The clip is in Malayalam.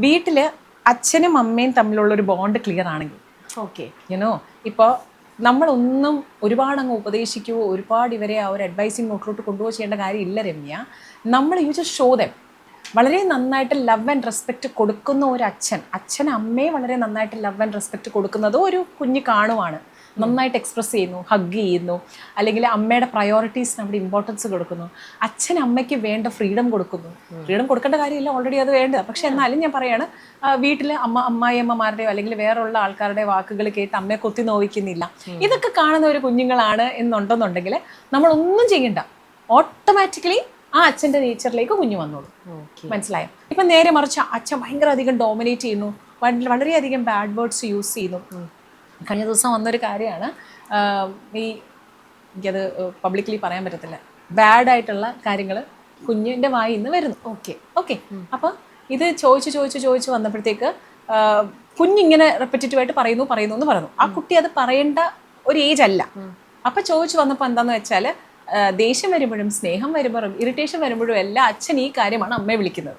വീട്ടില് അച്ഛനും അമ്മയും തമ്മിലുള്ള ഒരു ബോണ്ട് ക്ലിയർ ആണെങ്കിൽ ഓക്കെ യുനോ ഇപ്പോൾ നമ്മളൊന്നും ഒരുപാട് അങ്ങ് ഉപദേശിക്കുകയോ ഒരുപാട് ഇവരെ ആ ഒരു അഡ്വൈസിങ് നോട്ടിലോട്ട് കൊണ്ടുപോയി ചെയ്യേണ്ട കാര്യമില്ല രമ്യ. നമ്മൾ യു ജസ്റ്റ് ഷോ ദം. വളരെ നന്നായിട്ട് ലവ് ആൻഡ് റെസ്പെക്റ്റ് കൊടുക്കുന്ന ഒരു അച്ഛൻ അമ്മയെ വളരെ നന്നായിട്ട് ലവ് ആൻഡ് റെസ്പെക്റ്റ് കൊടുക്കുന്നത് ഒരു കുഞ്ഞ് കാണുവാണ്, നന്നായിട്ട് എക്സ്പ്രസ് ചെയ്യുന്നു, ഹഗ് ചെയ്യുന്നു, അല്ലെങ്കിൽ അമ്മയുടെ പ്രയോറിറ്റീസിന് അവിടെ ഇമ്പോർട്ടൻസ് കൊടുക്കുന്നു, അച്ഛൻ അമ്മയ്ക്ക് വേണ്ട ഫ്രീഡം കൊടുക്കുന്നു. ഫ്രീഡം കൊടുക്കേണ്ട കാര്യമില്ല, ഓൾറെഡി അത് വേണ്ട. പക്ഷെ എന്നാലും ഞാൻ പറയാണ്, വീട്ടിൽ അമ്മായിയമ്മമാരുടെയോ അല്ലെങ്കിൽ വേറെയുള്ള ആൾക്കാരുടെ വാക്കുകൾ കേട്ട് അമ്മയെ കൊത്തി നോവിക്കുന്നില്ല. ഇതൊക്കെ കാണുന്ന ഒരു കുഞ്ഞുങ്ങളാണ് എന്നുണ്ടെന്നുണ്ടെങ്കിൽ നമ്മളൊന്നും ചെയ്യണ്ട, ഓട്ടോമാറ്റിക്കലി ആ അച്ഛൻ്റെ നേച്ചറിലേക്ക് കുഞ്ഞു വന്നോളൂ. മനസ്സിലായോ? ഇപ്പം നേരെ മറിച്ച് അച്ഛൻ ഭയങ്കര അധികം ഡോമിനേറ്റ് ചെയ്യുന്നു, വളരെയധികം ബാഡ് വേർഡ്സ് യൂസ് ചെയ്യുന്നു. കഴിഞ്ഞ ദിവസം വന്നൊരു കാര്യമാണ്, ഈ എനിക്കത് പബ്ലിക്കലി പറയാൻ പറ്റത്തില്ല, ബാഡായിട്ടുള്ള കാര്യങ്ങൾ കുഞ്ഞിൻ്റെ വായിൽ നിന്ന് വരുന്നു. ഓക്കെ അപ്പോൾ ഇത് ചോദിച്ച് വന്നപ്പോഴത്തേക്ക് കുഞ്ഞിങ്ങനെ റെപ്പറ്റേറ്റീവായിട്ട് പറയുന്നു എന്ന് പറഞ്ഞു. ആ കുട്ടി അത് പറയേണ്ട ഒരു ഏജ് അല്ല. അപ്പം ചോദിച്ചു വന്നപ്പോൾ എന്താണെന്ന് വെച്ചാൽ, ദേഷ്യം വരുമ്പോഴും സ്നേഹം വരുമ്പോഴും ഇറിറ്റേഷൻ വരുമ്പോഴും എല്ലാം അച്ഛൻ ഈ കാര്യമാണ് അമ്മയെ വിളിക്കുന്നത്.